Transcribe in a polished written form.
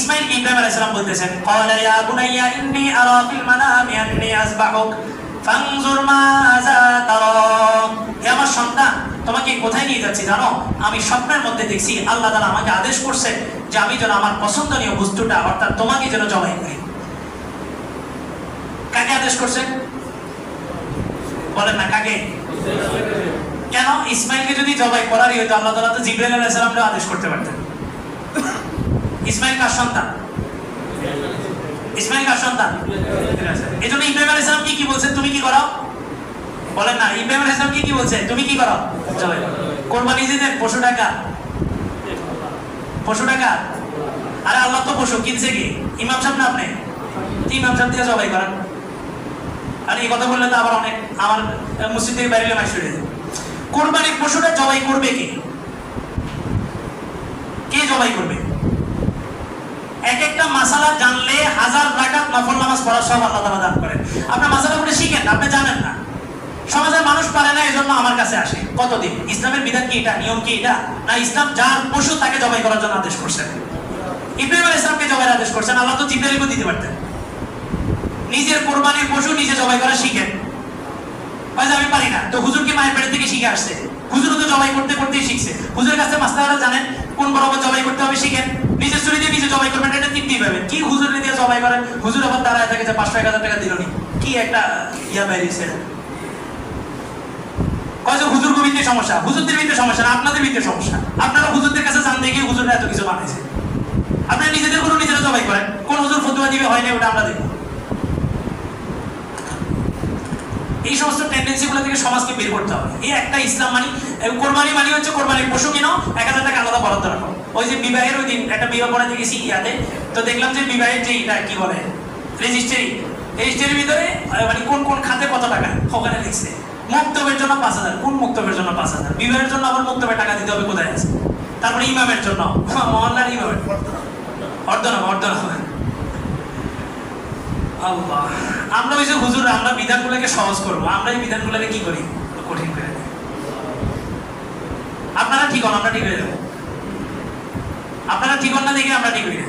ইসমাঈল ইব্রাহিম আলাইহিস সালাম বলতেছেন, ক্বালা ইয়া বুনাইয়া ইন্নী আরা ফিল মানামি আন্নী আযবাহুক ফানজুর মাযা তারা। হে আমার সন্তান, তোমাকে কোথায় নিয়ে যাচ্ছি জানো? আমি স্বপ্নের মধ্যে দেখছি আল্লাহ তাআলা আমাকে আদেশ করছে যে আমি যেন আমার পছন্দনীয় বস্তুটা অর্থাৎ তোমাকে যেন জবাই করি। কাকে আদেশ করছেন বলেন না, কাকে? কেন? ইসমাঈলকে যদি জবাই করারই হতো আল্লাহ তাআলা তো জিবরাইল আলাইহিস সালামকে আদেশ করতে পারতেন। ইসমাঈল কার সন্তান? ইসমাঈল কার সন্তান? এজন্য ইব্রাহিম আলাইহিস সালাম কি বলছেন? তুমি কি করো? বলেন না, ইব্রাহিম আলাইহিস সালাম কি বলছেন? তুমি কি করো? জবাই করো। কুরবানি দিতেন পশু টাকা, পশু টাকা। আরে আল্লাহ তো পশু কিনছে কি? ইমাম সাহেব না আপনি? ইমাম সাহেব দিয়ে জবাই করেন। আর এই কথা বললে তো আবার অনেক আমার মসজিদ থেকে বাইরে মাইশ উঠে যায়। কুরবানির পশুটা জবাই করবে কে? কে জবাই করবে? এক একটা মাসালা জানলে হাজার রাকাত নফল নামাজ পড়া সব আল্লাহ তাআলা দান করেন। আপনার মাসালাগুলো শিখেন, আপনি জানেন না। সমাজের মানুষ পারে না, এজন্য আমার কাছে আসে। কতদিন? ইসলামের বিধান কি এটা? নিয়ম কি এটা? না ইসলাম যার পশু তাকে জবাই করার জন্য আদেশ করছেন। ইব্রাহিম আলাইহিস সালামকে জবাইয়ের আদেশ করছেন, আল্লাহ তো জিবরাইলকে দিতে পারতেন। নিজের কুরবানির পশু নিজে জবাই করা শিখেন। হয়তো আমি পারি না, তো হুজুর কি মায়ের পেটে থেকে শিখে আসছে? হুজুরও তো জবাই করতে করতেই শিখছে। হুজুরের কাছে মাস্টাররা জানেন কোন বরাবর জবাই করতে হবে, শিখেন। নিজের চুরি দিয়ে নিজে জবাই করবেন, এটা তৃপ্তি পাবেন। কি হুজুর দিয়ে জবাই করেন? হুজুর আবার দাঁড়ায় থাকে যে 500-1000 টাকা দিল নি, কি একটা ইয়া বাইরেছে। কয়জন হুজুর গোবিন্দের সমস্যা? হুজুরদের ভিতরে সমস্যা না, আপনাদের ভিতরে সমস্যা। আপনারা হুজুরদের কাছে জানতে গিয়ে হুজুররা এত কিছু বানাইছে। আপনারা নিজেদের কোনো নিজেরা জবাই করেন, কোন হুজুর ফতোয়া দিবে হয় না, ওটা আমরা দেখব। এই সমস্ত টেন্ডেন্সিগুলো থেকে সমাজকে বের করতে হবে। এই একটা ইসলাম মানি, কোরবানি মানি হচ্ছে কোরবানির পশু কিনো, 1000 টাকা আলাদা বরাদ্দ রাখো। ওই যে বিবাহের ওই দিন একটা বিবাহ পড়াতে গেছি ইয়াতে, তো দেখলাম যে বিবাহের যে এটা কি বলে রেজিস্ট্রির ভিতরে মানে কোন কোন খাতে কত টাকা ওখানে লিখছে। মুক্তবের জন্য 5000, কোন মুক্তবের জন্য 5000? বিবাহের জন্য আবার মুক্তবে টাকা দিতে হবে, কোথায় আছে? তারপরে ইমামের জন্য, মহল্লার ইমামের অর্ধনব। আল্লাহ, আমরা ওই যে হুজুর আমরা বিধানগুলোকে সহজ করবো, আমরা এই বিধানগুলোকে কি করি? কঠিন করে দিই। আপনারা ঠিক হন, আমরা ঠিক হয়ে যাবো। আপনারা ঠিক হন না দেখে আমরা ঠিক হয়ে যাবো।